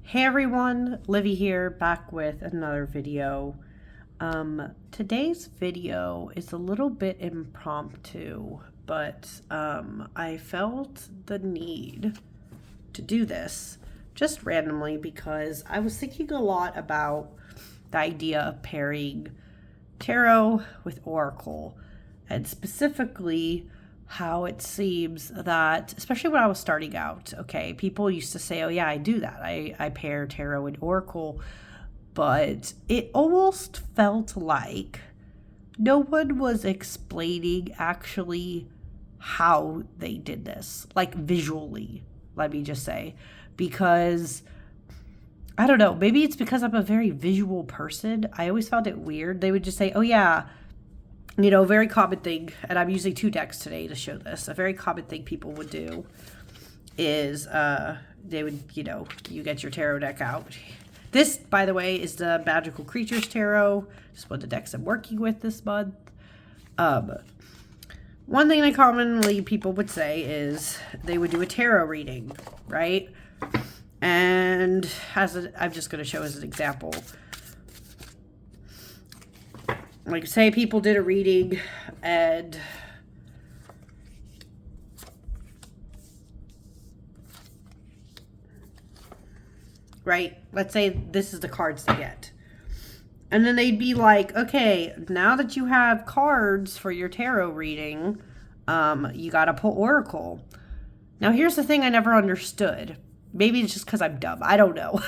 Hey everyone, Livy here, back with another video. Today's video is a little bit impromptu, but I felt the need to do this just randomly because I was thinking a lot about the idea of pairing tarot with oracle, and specifically how it seems that, especially when I was starting out, okay, people used to say, oh yeah, I do that. I pair tarot and oracle, but it almost felt like no one was explaining actually how they did this, like visually, let me just say, because I don't know, maybe it's because I'm a very visual person. I always found it weird. They would just say, oh yeah, very common thing, and I'm using two decks today to show this. A very common thing people would do is they would, you get your tarot deck out. This, by the way, is the Magical Creatures Tarot. Just one of the decks I'm working with this month. One thing that commonly people would say is they would do a tarot reading, right? And I'm just going to show as an example. Like, say people did a reading and right, let's say this is the cards to get. And then they'd be like, okay, now that you have cards for your tarot reading, you got to pull oracle. Now, here's the thing I never understood. Maybe it's just because I'm dumb. I don't know.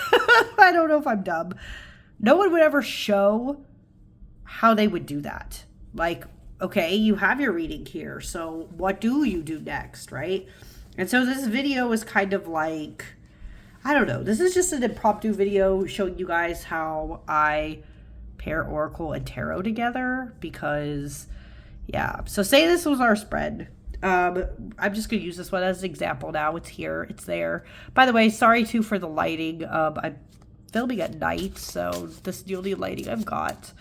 I don't know if I'm dumb. No one would ever show how they would do that. Like, okay, you have your reading here, so what do you do next, right? And so this video is kind of like, I don't know, this is just an impromptu video showing you guys how I pair oracle and tarot together, because yeah, so say this was our spread. I'm just gonna use this one as an example now. It's here, it's there. By the way, sorry too for the lighting. I'm filming at night, so this is the only lighting I've got.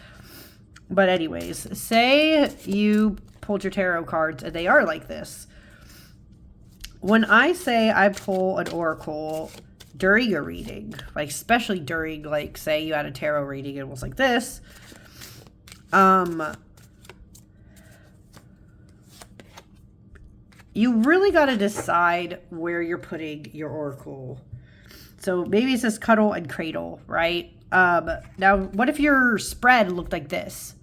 But anyways, say you pulled your tarot cards and they are like this. When I say I pull an oracle during a reading, like especially during, like, say you had a tarot reading and it was like this, you really got to decide where you're putting your oracle. So maybe it says cuddle and cradle, right? Now, what if your spread looked like this?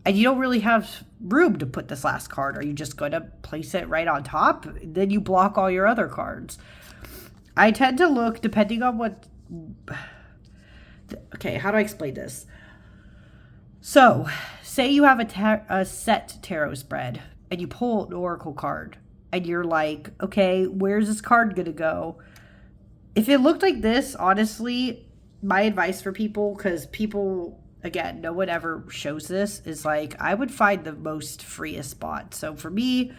And you don't really have room to put this last card. Are you just going to place it right on top? Then you block all your other cards. I tend to look, depending on what... Okay, how do I explain this? So, say you have a set tarot spread, and you pull an oracle card, and you're like, okay, where's this card going to go? If it looked like this, honestly, my advice for people, because people... Again, no one ever shows this, is like, I would find the most freest spot. So for me,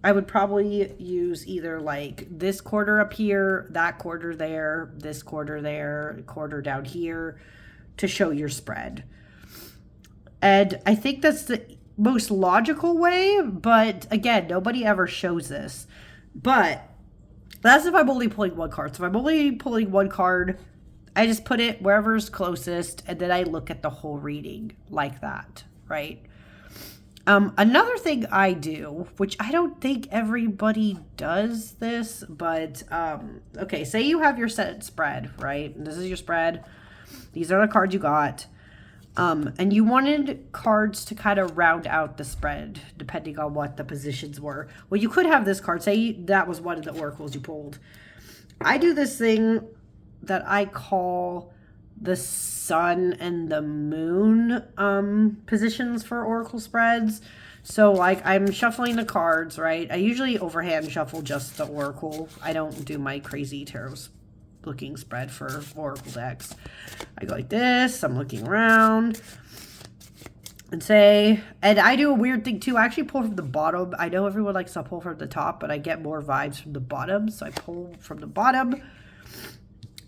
I would probably use either like this quarter up here, that quarter there, this quarter there, quarter down here to show your spread. And I think that's the most logical way, but again, nobody ever shows this. But that's if I'm only pulling one card. So if I'm only pulling one card, I just put it wherever's closest, and then I look at the whole reading like that, right? Another thing I do, which I don't think everybody does this, but, okay, say you have your set spread, right? And this is your spread. These are the cards you got. And you wanted cards to kind of round out the spread, depending on what the positions were. Well, you could have this card. Say that was one of the oracles you pulled. I do this thing that I call the sun and the moon positions for oracle spreads. So like, I'm shuffling the cards, right? I usually overhand shuffle just the oracle. I don't do my crazy tarot looking spread for oracle decks. I go like this, I'm looking around and say, and I do a weird thing too. I actually pull from the bottom. I know everyone likes to pull from the top, but I get more vibes from the bottom. So I pull from the bottom.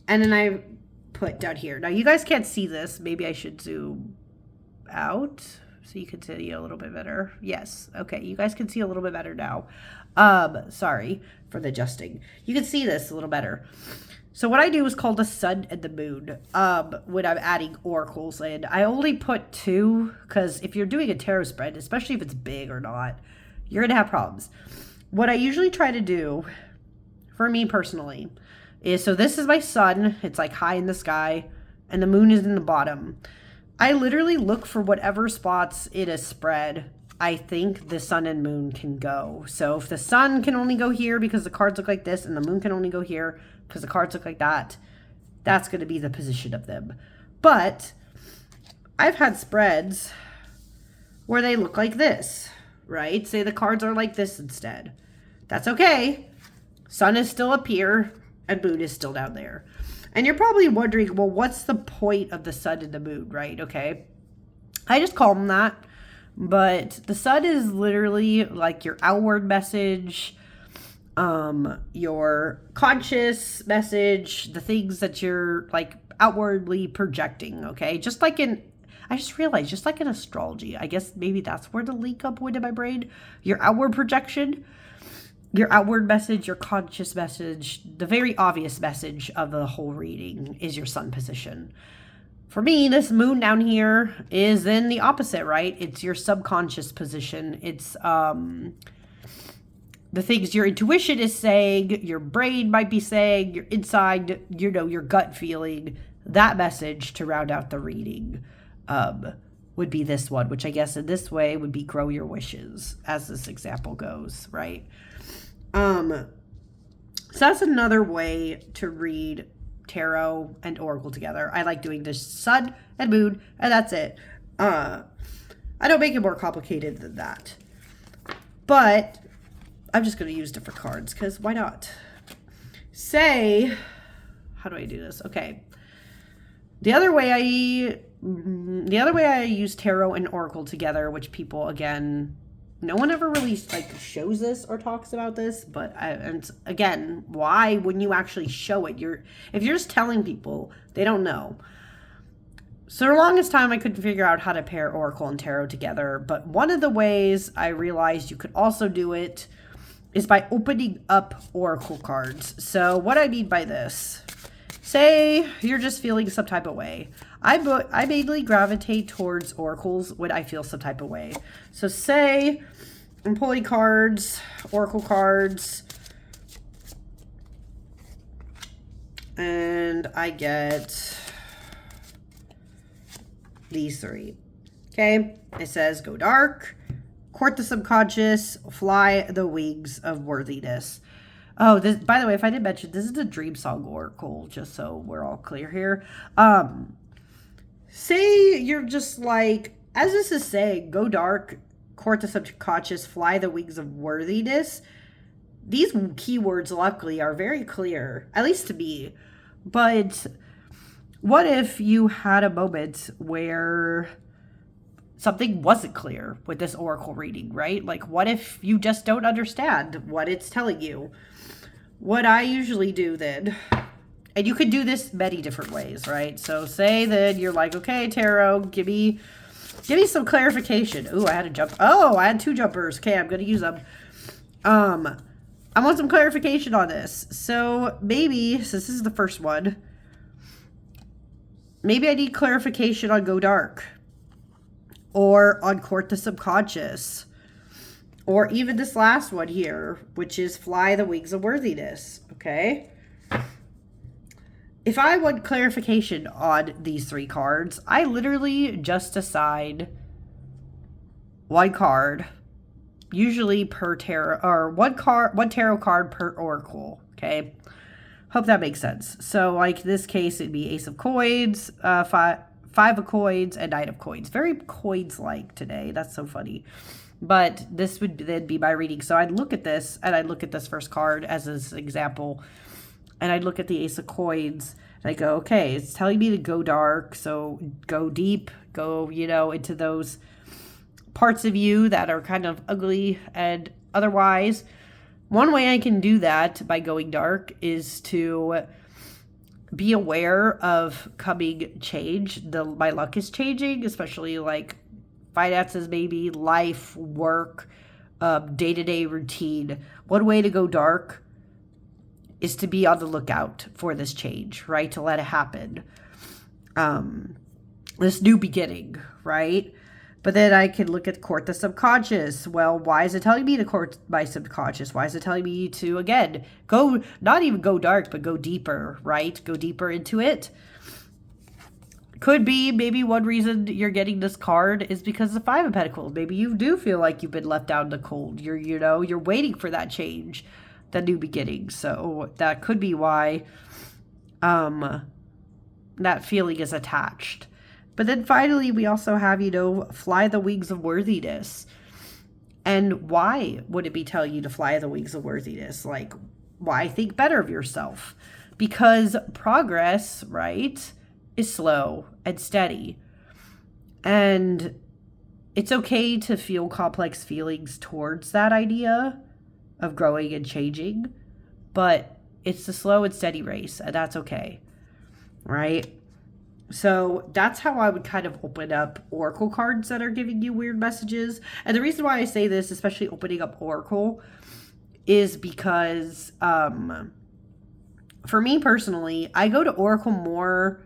And then I put down here. Now, you guys can't see this. Maybe I should zoom out so you can see a little bit better. Yes. Okay. You guys can see a little bit better now. Sorry for the adjusting. You can see this a little better. So what I do is called the sun and the moon when I'm adding oracles in. I only put 2 because if you're doing a tarot spread, especially if it's big or not, you're going to have problems. What I usually try to do, for me personally, is so this is my sun. It's like high in the sky and the moon is in the bottom. I literally look for whatever spots in a spread I think the sun and moon can go. So if the sun can only go here because the cards look like this and the moon can only go here because the cards look like that, that's going to be the position of them. But I've had spreads where they look like this, right? Say the cards are like this instead. That's okay. Sun is still up here and moon is still down there. And you're probably wondering, well, what's the point of the sun and the moon, right? Okay. I just call them that. But the sun is literally like your outward message, your conscious message, the things that you're like outwardly projecting, okay? I just realized, just like in astrology, I guess maybe that's where the link up went in my brain. Your outward projection, your outward message, your conscious message, the very obvious message of the whole reading is your sun position. For me, this moon down here is in the opposite, right? It's your subconscious position. It's the things your intuition is saying, your brain might be saying, your inside, your gut feeling. That message to round out the reading would be this one, which I guess in this way would be grow your wishes, as this example goes, right? So that's another way to read tarot and oracle together. I like doing the sun and moon, and that's it. I don't make it more complicated than that. But I'm just going to use different cards because why not? Say, how do I do this? Okay. The other way I use tarot and oracle together, which people, again, no one ever really like shows this or talks about this, but and again, why wouldn't you actually show it? If you're just telling people, they don't know. So the longest time I couldn't figure out how to pair oracle and tarot together, but one of the ways I realized you could also do it is by opening up oracle cards. So what I mean by this, say you're just feeling some type of way. I mainly gravitate towards oracles when I feel some type of way. So say I'm pulling cards, oracle cards, and I get these 3. Okay, it says go dark, court the subconscious, fly the wings of worthiness. Oh, this, by the way, if I didn't mention, this is a Dream Song Oracle, just so we're all clear here. Say you're just like, as this is saying, go dark, court the subconscious, fly the wings of worthiness. These keywords, luckily, are very clear, at least to me. But what if you had a moment where something wasn't clear with this oracle reading, right? Like, what if you just don't understand what it's telling you? What I usually do then, and you could do this many different ways, right? So say that you're like, okay, tarot, give me some clarification. Ooh, I had a jump. Oh, I had 2 jumpers. Okay, I'm going to use them. I want some clarification on this. So maybe, since this is the first one, maybe I need clarification on go dark, or on court the subconscious, or even this last one here, which is fly the wings of worthiness. Okay. If I want clarification on these 3 cards, I literally just assign 1 card, usually per tarot, or 1 tarot card per oracle. Okay, hope that makes sense. So, like this case, it'd be Ace of Coins, 5 of Coins, and Knight of Coins. Very coins-like today. That's so funny. But this would then be my reading. So I'd look at this, and I'd look at this first card as an example, and I'd look at the Ace of Coins, and I go, okay, it's telling me to go dark, so go deep, go, into those parts of you that are kind of ugly and otherwise. One way I can do that by going dark is to be aware of coming change. My luck is changing, especially like finances, maybe life, work, day-to-day routine. One way to go dark is to be on the lookout for this change, right? To let it happen. This new beginning, right? But then I can look at court the subconscious. Well, why is it telling me to court my subconscious? Why is it telling me to, again, go, not even go dark, but go deeper, right? Go deeper into it. Could be maybe one reason you're getting this card is because of the Five of Pentacles. Maybe you do feel like you've been left out in the cold. You're waiting for that change, the new beginning. So that could be why that feeling is attached. But then finally, we also have, fly the wings of worthiness. And why would it be telling you to fly the wings of worthiness? Like, why think better of yourself? Because progress, right, is slow and steady. And it's okay to feel complex feelings towards that idea of growing and changing. But it's a slow and steady race, and that's okay, right? So that's how I would kind of open up Oracle cards that are giving you weird messages. And the reason why I say this, especially opening up Oracle, is because for me personally, I go to Oracle more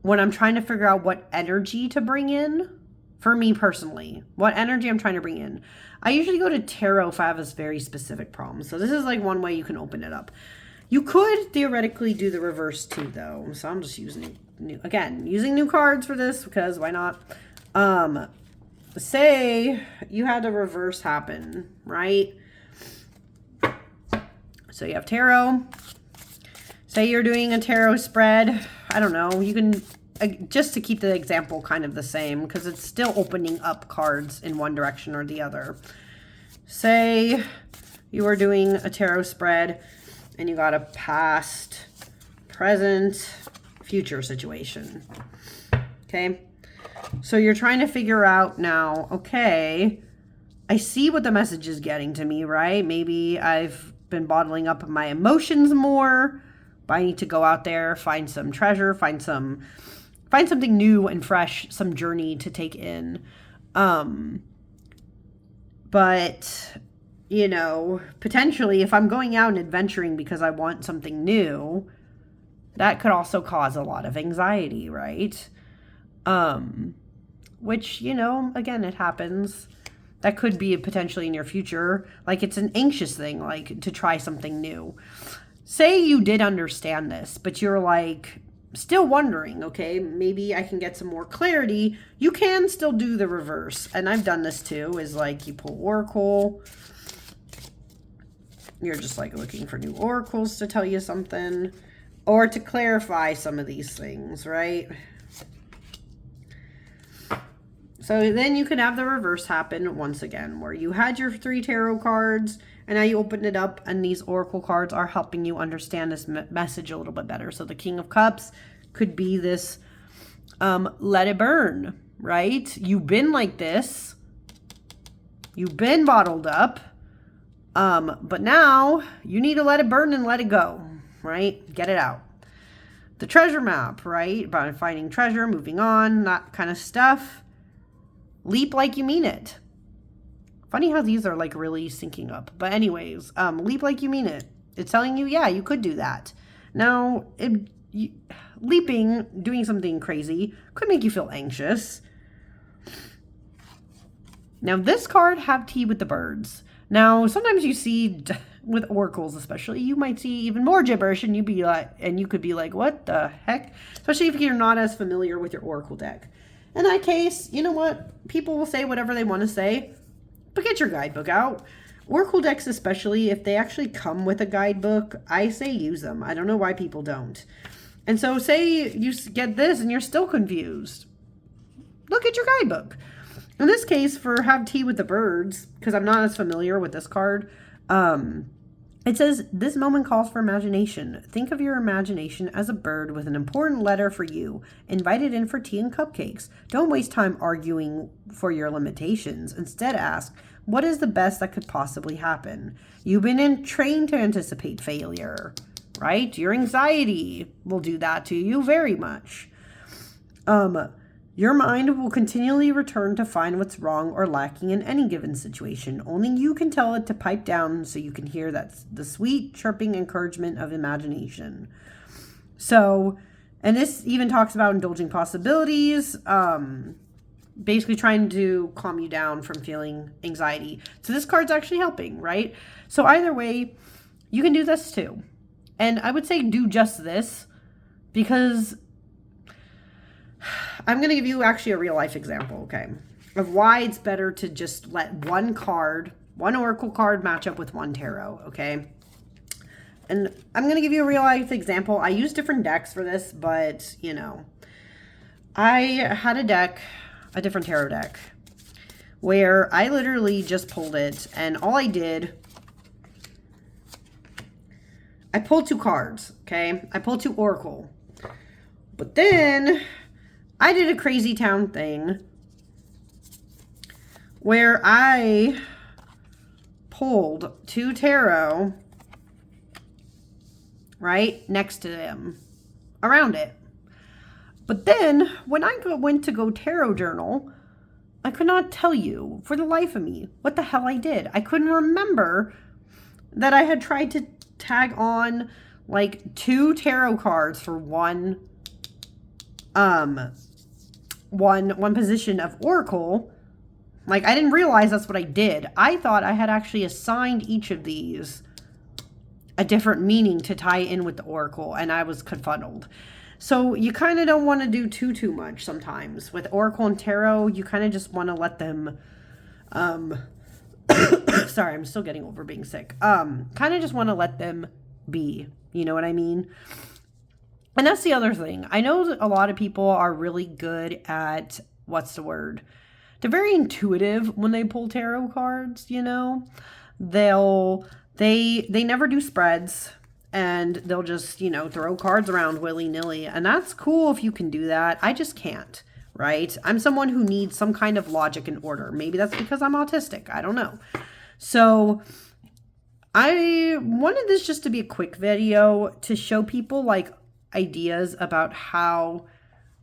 when I'm trying to figure out what energy to bring in. For me personally, what energy I'm trying to bring in. I usually go to Tarot if I have this very specific problem. So this is like one way you can open it up. You could theoretically do the reverse too, though. So I'm just using new cards for this because why not? Say you had a reverse happen, right? So you have tarot. Say you're doing a tarot spread. I don't know. You can, just to keep the example kind of the same because it's still opening up cards in one direction or the other. Say you are doing a tarot spread and you got a past, present, future situation. Okay. So you're trying to figure out now, okay, I see what the message is getting to me, right? Maybe I've been bottling up my emotions more, but I need to go out there, find some treasure, find something new and fresh, some journey to take in. But potentially if I'm going out and adventuring because I want something new, that could also cause a lot of anxiety, right? Which, again, it happens. That could be potentially in your future. Like it's an anxious thing, like to try something new. Say you did understand this, but you're like still wondering, okay, maybe I can get some more clarity. You can still do the reverse. And I've done this too, is like you pull Oracle. You're just like looking for new oracles to tell you something or to clarify some of these things, right? So then you can have the reverse happen once again, where you had your 3 tarot cards and now you opened it up and these oracle cards are helping you understand this message a little bit better. So the King of Cups could be this, let it burn, right? You've been like this. You've been bottled up. But now you need to let it burn and let it go, right? Get it out. The treasure map, right? About finding treasure, moving on, that kind of stuff. Leap like you mean it. Funny how these are like really syncing up. But anyways, leap like you mean it. It's telling you, yeah, you could do that. Now, leaping, doing something crazy, could make you feel anxious. Now, this card, have tea with the birds. Now, sometimes you see, with oracles especially, you might see even more gibberish and you could be like, what the heck? Especially if you're not as familiar with your oracle deck. In that case, you know what? People will say whatever they want to say, but get your guidebook out. Oracle decks especially, if they actually come with a guidebook, I say use them. I don't know why people don't. And so say you get this and you're still confused. Look at your guidebook. In this case, for have tea with the birds, because I'm not as familiar with this card, it says, this moment calls for imagination. Think of your imagination as a bird with an important letter for you. Invite it in for tea and cupcakes. Don't waste time arguing for your limitations. Instead, ask, what is the best that could possibly happen? You've been trained to anticipate failure, right? Your anxiety will do that to you very much. Your mind will continually return to find what's wrong or lacking in any given situation. Only you can tell it to pipe down so you can hear the sweet, chirping encouragement of imagination. So, and this even talks about indulging possibilities, basically trying to calm you down from feeling anxiety. So this card's actually helping, right? So either way, you can do this too. And I would say do just this, because I'm going to give you actually a real life example, okay, of why it's better to just let one oracle card match up with one tarot, okay? And I'm going to give you a real life example. I use different decks for this, but, you know, I had a different tarot deck, where I literally just pulled it, and all I did, I pulled 2 cards, okay? I pulled 2 oracle. But then I did a crazy town thing where I pulled 2 tarot right next to them, around it. But then when I went to go tarot journal, I could not tell you for the life of me what the hell I did. I couldn't remember that I had tried to tag on like 2 tarot cards for one position of oracle. Like, I didn't realize that's what I did. I thought I had actually assigned each of these a different meaning to tie in with the oracle, and I was confuddled. So you kind of don't want to do too much sometimes. With oracle and tarot, you kind of just want to let them, sorry, I'm still getting over being sick. Kind of just want to let them be, you know what I mean? And that's the other thing. I know that a lot of people are really good at, what's the word? They're very intuitive when they pull tarot cards, you know? They never do spreads, and they'll just, you know, throw cards around willy-nilly. And that's cool if you can do that. I just can't, right? I'm someone who needs some kind of logic and order. Maybe that's because I'm autistic. I don't know. So I wanted this just to be a quick video to show people like ideas about how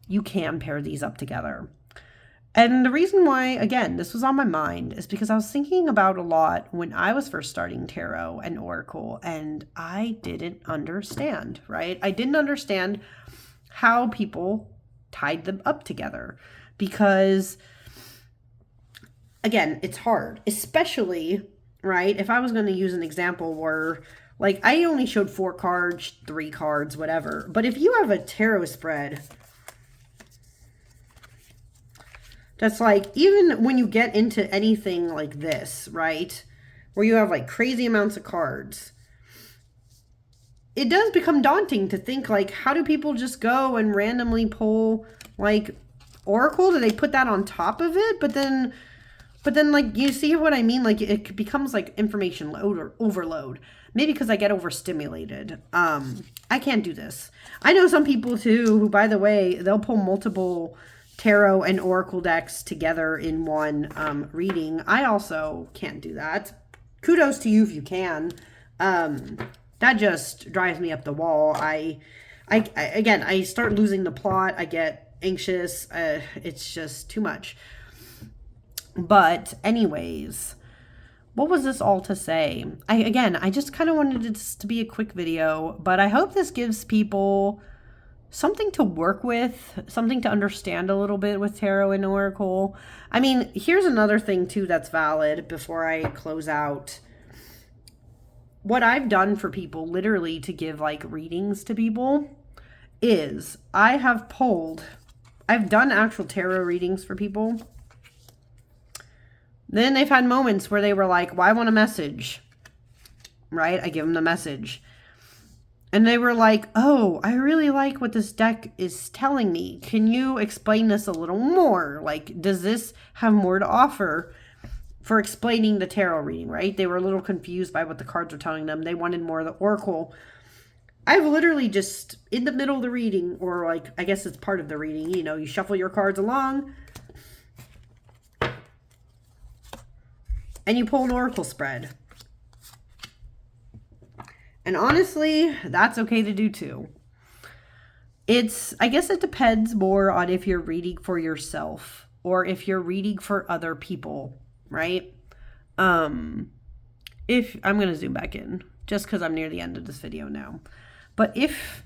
you can pair these up together. And the reason why, again, this was on my mind is because I was thinking about a lot when I was first starting tarot and oracle, and I didn't understand, right? I didn't understand how people tied them up together because, again, it's hard, especially, right? If I was going to use an example where, like, I only showed 4 cards, 3 cards, whatever. But if you have a tarot spread that's like, even when you get into anything like this, right, where you have like crazy amounts of cards, it does become daunting to think like, how do people just go and randomly pull like oracle? Do they put that on top of it? But then like, you see what I mean? Like, it becomes like information overload. Maybe because I get overstimulated. I can't do this. I know some people too who, by the way, they'll pull multiple tarot and oracle decks together in one reading. I also can't do that. Kudos to you if you can. That just drives me up the wall. I again, I start losing the plot. I get anxious. It's just too much. But anyways, what was this all to say? I just kind of wanted this to be a quick video, but I hope this gives people something to work with, something to understand a little bit with tarot and oracle. I mean, here's another thing too that's valid before I close out. What I've done for people, literally to give like readings to people, is I've done actual tarot readings for people. Then they've had moments where they were like, well, I want a message, right? I give them the message. And they were like, oh, I really like what this deck is telling me. Can you explain this a little more? Like, does this have more to offer for explaining the tarot reading, right? They were a little confused by what the cards were telling them. They wanted more of the oracle. I've literally just, in the middle of the reading, or like, I guess it's part of the reading, you know, you shuffle your cards along, and you pull an oracle spread. And honestly, that's okay to do too. I guess it depends more on if you're reading for yourself or if you're reading for other people, right? If I'm going to zoom back in just because I'm near the end of this video now. But if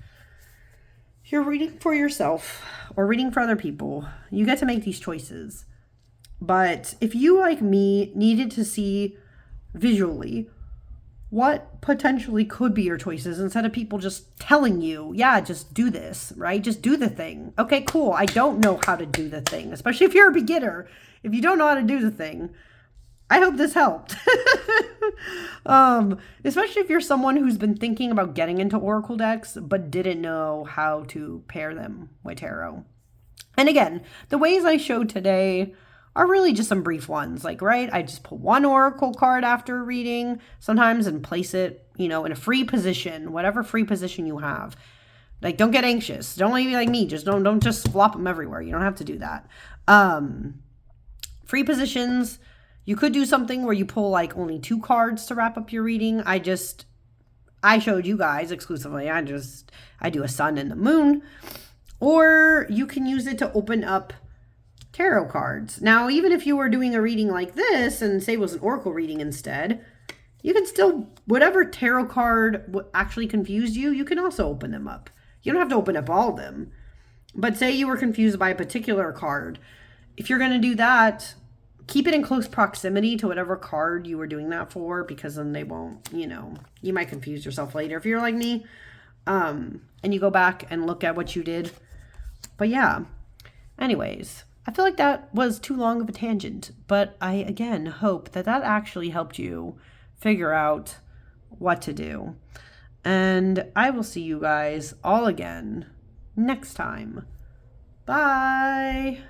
you're reading for yourself or reading for other people, you get to make these choices. But if you, like me, needed to see visually what potentially could be your choices instead of people just telling you, yeah, just do this, right? Just do the thing. Okay, cool. I don't know how to do the thing, especially if you're a beginner. If you don't know how to do the thing, I hope this helped. Especially if you're someone who's been thinking about getting into Oracle decks but didn't know how to pair them with tarot. And again, the ways I showed today are really just some brief ones. Like, right, I just pull one Oracle card after a reading sometimes and place it, in a free position, whatever free position you have. Like, don't get anxious. Don't be like me. Just don't just flop them everywhere. You don't have to do that. Free positions. You could do something where you pull like only 2 cards to wrap up your reading. I showed you guys exclusively. I do a sun and the moon. Or you can use it to open up tarot cards. Now, even if you were doing a reading like this and say it was an Oracle reading instead, you can still, whatever tarot card actually confused you, you can also open them up. You don't have to open up all of them. But say you were confused by a particular card. If you're going to do that, keep it in close proximity to whatever card you were doing that for, because then they won't, you might confuse yourself later if you're like me. And you go back and look at what you did. But yeah, anyways, I feel like that was too long of a tangent, but I, again, hope that actually helped you figure out what to do. And I will see you guys all again next time. Bye.